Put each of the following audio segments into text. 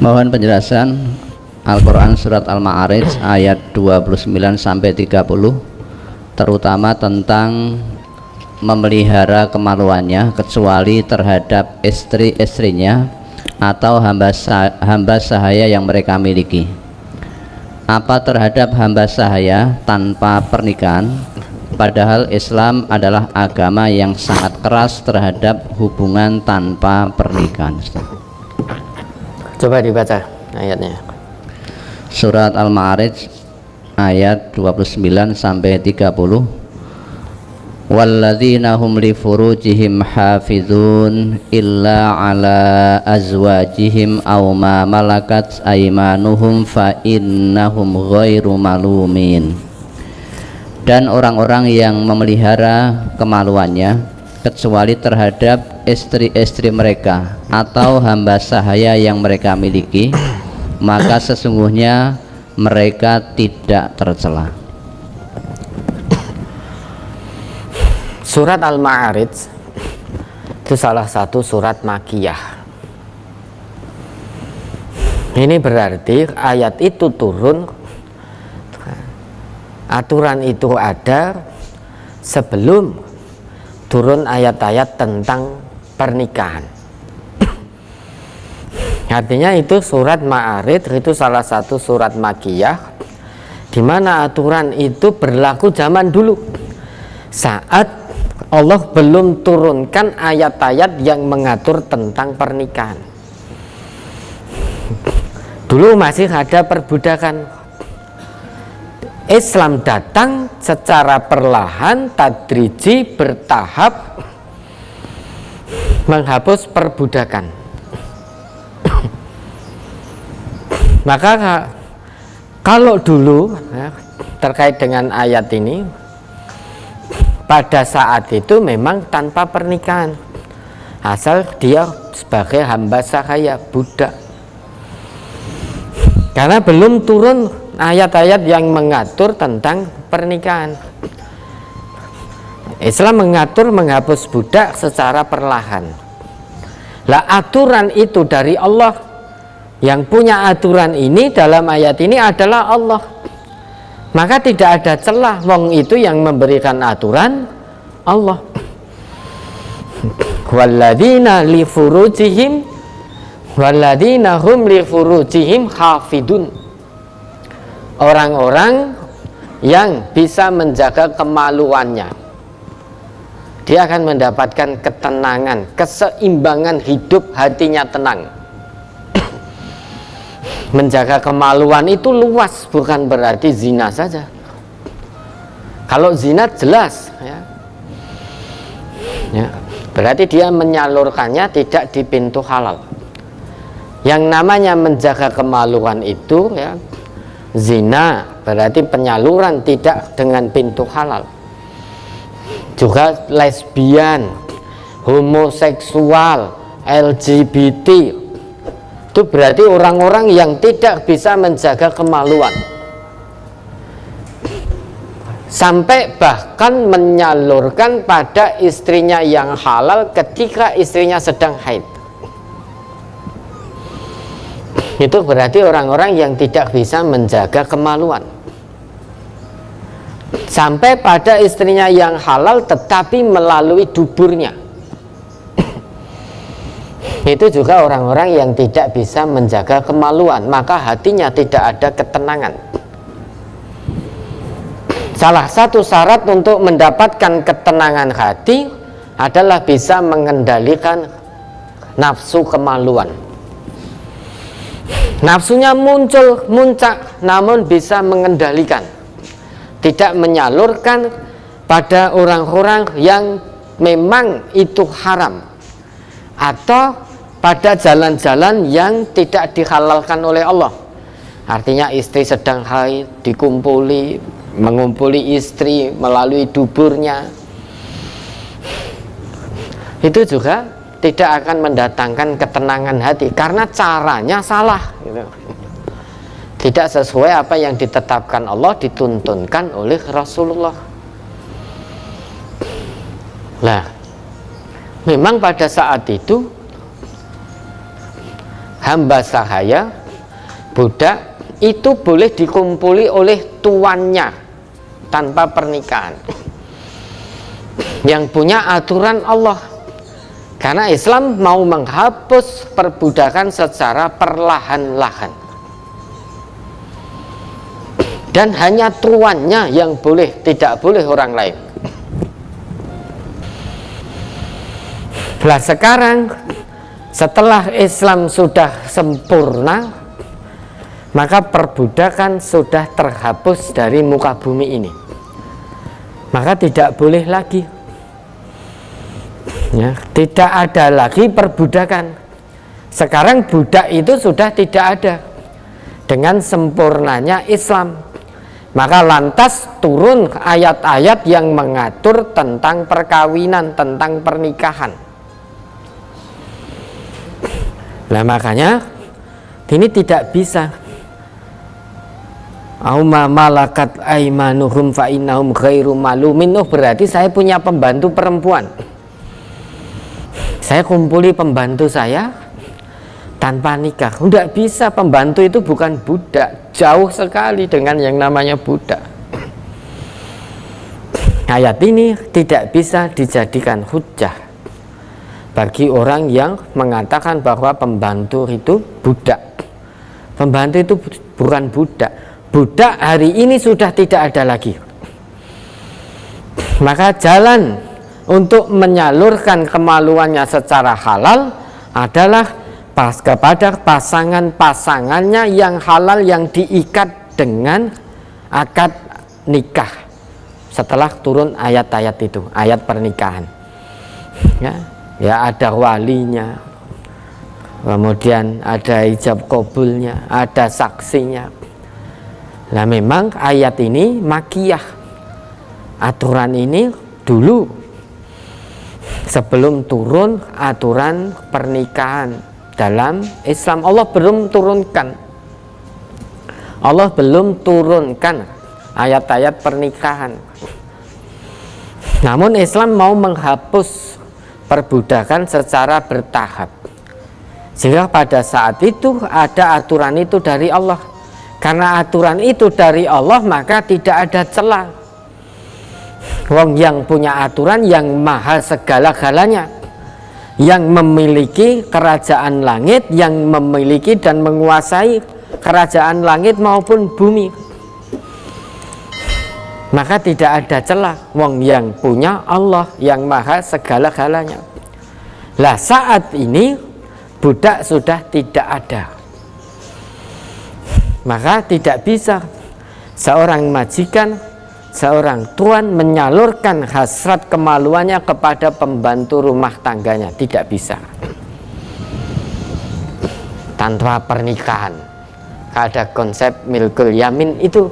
Mohon penjelasan Al-Quran Surat Al-Ma'arij ayat 29-30, terutama tentang memelihara kemaluannya kecuali terhadap istri-istrinya atau hamba sahaya yang mereka miliki. Apa terhadap hamba sahaya tanpa pernikahan, padahal Islam adalah agama yang sangat keras terhadap hubungan tanpa pernikahan. Coba dibaca ayatnya. Surat Al-Ma'arij ayat 29-30. Walladzina hum li furujihim hafizun illa ala azwajihim aw ma malakat aymanuhum fa innahum ghairu malumin. Dan orang-orang yang memelihara kemaluannya kecuali terhadap istri-istri mereka atau hamba sahaya yang mereka miliki, maka sesungguhnya mereka tidak tercela. Surat Al-Ma'arij itu salah satu surat Makkiyah. Ini berarti ayat itu turun, aturan itu ada sebelum turun ayat-ayat tentang pernikahan. Artinya itu surat Ma'arij itu salah satu surat Makkiyah, di mana aturan itu berlaku zaman dulu, saat Allah belum turunkan ayat-ayat yang mengatur tentang pernikahan. Dulu masih ada perbudakan. Islam datang secara perlahan, tadriji, bertahap menghapus perbudakan. Maka kalau dulu terkait dengan ayat ini, pada saat itu memang tanpa pernikahan, asal dia sebagai hamba sahaya, budak. Karena belum turun ayat-ayat yang mengatur tentang pernikahan. Islam mengatur menghapus budak secara perlahan. Lah aturan itu dari Allah. Yang punya aturan ini dalam ayat ini adalah Allah. Maka tidak ada celah, wong itu yang memberikan aturan Allah. Walladzina li furujihim walladzina hum li furujihim hafidun. Orang-orang yang bisa menjaga kemaluannya, dia akan mendapatkan ketenangan, keseimbangan hidup, hatinya tenang. Menjaga kemaluan itu luas, bukan berarti zina saja. Kalau zina jelas ya, berarti dia menyalurkannya tidak di pintu halal. Yang namanya menjaga kemaluan itu ya, zina berarti penyaluran tidak dengan pintu halal. Juga lesbian, homoseksual, LGBT, itu berarti orang-orang yang tidak bisa menjaga kemaluan, sampai bahkan menyalurkan pada istrinya yang halal ketika istrinya sedang haid. Itu berarti orang-orang yang tidak bisa menjaga kemaluan, sampai pada istrinya yang halal tetapi melalui duburnya. Itu juga orang-orang yang tidak bisa menjaga kemaluan, maka hatinya tidak ada ketenangan. Salah satu syarat untuk mendapatkan ketenangan hati adalah bisa mengendalikan nafsu kemaluan. Nafsunya muncak, namun bisa mengendalikan, tidak menyalurkan pada orang-orang yang memang itu haram, atau pada jalan-jalan yang tidak dihalalkan oleh Allah. Artinya istri sedang haid, mengumpuli istri melalui duburnya, itu juga tidak akan mendatangkan ketenangan hati, karena caranya salah gitu. Tidak sesuai apa yang ditetapkan Allah, dituntunkan oleh Rasulullah. Lah, memang pada saat itu hamba sahaya, budak itu boleh dikumpuli oleh tuannya tanpa pernikahan, yang punya aturan Allah. Karena Islam mau menghapus perbudakan secara perlahan-lahan, dan hanya tuannya yang boleh, tidak boleh orang lain. Nah sekarang setelah Islam sudah sempurna, maka perbudakan sudah terhapus dari muka bumi ini, maka tidak boleh lagi, ya, tidak ada lagi perbudakan. Sekarang budak itu sudah tidak ada dengan sempurnanya Islam. Maka lantas turun ayat-ayat yang mengatur tentang perkawinan, tentang pernikahan. Nah makanya ini tidak bisa auma malakat aimanuhum fa innahum ghairu malumin. Oh, berarti saya punya pembantu perempuan, saya kumpuli pembantu saya tanpa nikah. Tidak bisa, pembantu itu bukan budak, jauh sekali dengan yang namanya budak. Ayat ini tidak bisa dijadikan hujjah bagi orang yang mengatakan bahwa pembantu itu budak. Pembantu itu bukan budak. Budak hari ini sudah tidak ada lagi. Maka jalan untuk menyalurkan kemaluannya secara halal adalah kepada pasangan-pasangannya yang halal, yang diikat dengan akad nikah setelah turun ayat-ayat itu, ayat pernikahan. Ya, ada walinya, kemudian ada ijab kabulnya, ada saksinya. Nah memang ayat ini makiyah, aturan ini dulu sebelum turun aturan pernikahan dalam Islam. Allah belum turunkan ayat-ayat pernikahan. Namun Islam mau menghapus perbudakan secara bertahap, sehingga pada saat itu ada aturan itu dari Allah. Karena aturan itu dari Allah, maka tidak ada celah. Wong yang punya aturan, yang maha segala-galanya, yang memiliki kerajaan langit, yang memiliki dan menguasai kerajaan langit maupun bumi, maka tidak ada celah. Wong yang punya Allah yang maha segala-galanya. Lah saat ini budak sudah tidak ada, maka tidak bisa seorang majikan, seorang tuan menyalurkan hasrat kemaluannya kepada pembantu rumah tangganya. Tidak bisa. Tanpa pernikahan, ada konsep milkul yamin itu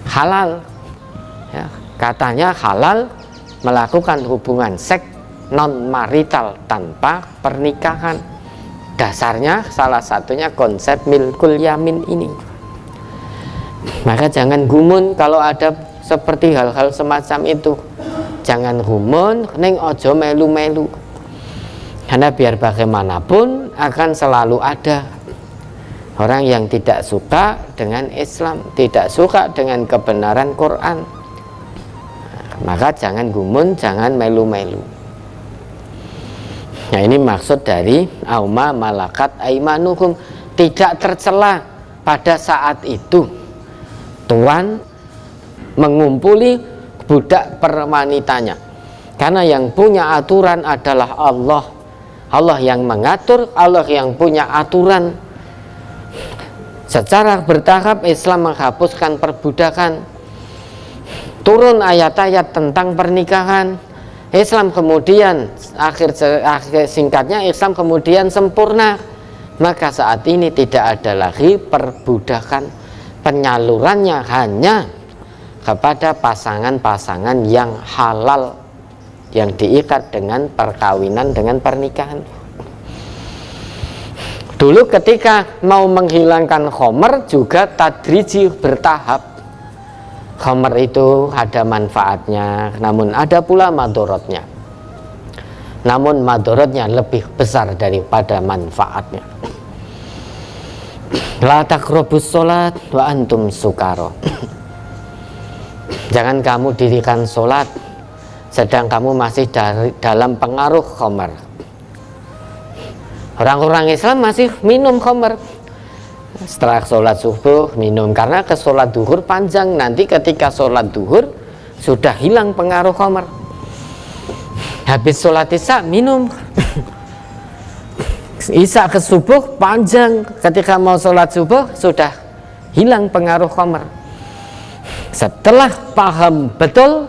halal, ya, katanya halal melakukan hubungan seks non marital tanpa pernikahan. Dasarnya salah satunya konsep milkul yamin ini. Maka jangan gumun kalau ada seperti hal-hal semacam itu. Jangan gumun, ning ojo melu-melu. Karena biar bagaimanapun akan selalu ada orang yang tidak suka dengan Islam, tidak suka dengan kebenaran Quran. Maka jangan gumun, jangan melu-melu. Nah ini maksud dari auma malakat aimanuhum, tidak tercela pada saat itu tuan mengumpuli budak perwanitanya. Karena yang punya aturan adalah Allah. Allah yang mengatur, Allah yang punya aturan. Secara bertahap Islam menghapuskan perbudakan, turun ayat-ayat tentang pernikahan. Islam kemudian akhir singkatnya Islam kemudian sempurna. Maka saat ini tidak ada lagi perbudakan, penyalurannya hanya kepada pasangan-pasangan yang halal, yang diikat dengan perkawinan, dengan pernikahan. Dulu ketika mau menghilangkan khomer juga tadriji, bertahap. Khomer itu ada manfaatnya, namun ada pula madorotnya. namun madorotnya lebih besar daripada manfaatnya. La taqrabus sholat wa antum sukaro. Jangan kamu dirikan sholat sedang kamu masih dalam pengaruh khamar. Orang-orang Islam masih minum khamar. Setelah sholat subuh minum, karena ke sholat duhur panjang. Nanti ketika sholat duhur sudah hilang pengaruh khamar. Habis sholat isya minum. Isya ke subuh panjang, ketika mau sholat subuh sudah hilang pengaruh khamar. Setelah paham betul,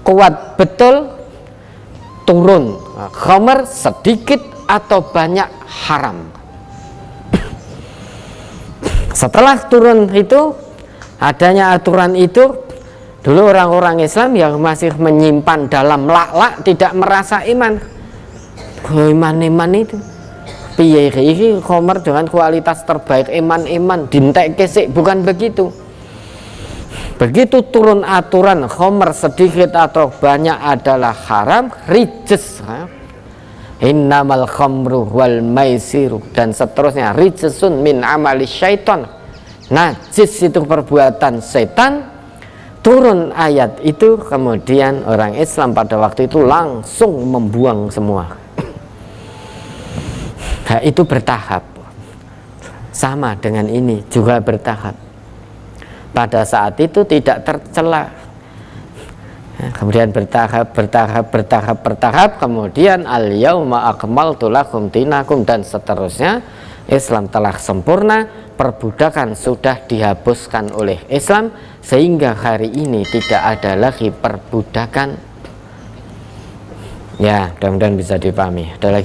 kuat betul, turun khamar sedikit atau banyak haram. Setelah turun itu, adanya aturan itu, dulu orang-orang Islam yang masih menyimpan dalam lak-lak tidak merasa iman. Iman itu piye iki khamar dengan kualitas terbaik, iman dintek kesik, bukan begitu. Begitu turun aturan khamar sedikit atau banyak adalah haram, rijs, innamal khamru wal maisiru, dan seterusnya, rijsun min amali syaiton, najis itu perbuatan setan. Turun ayat itu, kemudian orang Islam pada waktu itu langsung membuang semua. Nah, itu bertahap. Sama dengan ini juga bertahap. Pada saat itu tidak tercela. Kemudian bertahap, kemudian al-yauma akmaltu lakum dinakum, dan seterusnya. Islam telah sempurna, perbudakan sudah dihapuskan oleh Islam, sehingga hari ini tidak ada lagi perbudakan. Ya, mudah-mudahan bisa dipahami. Ada lagi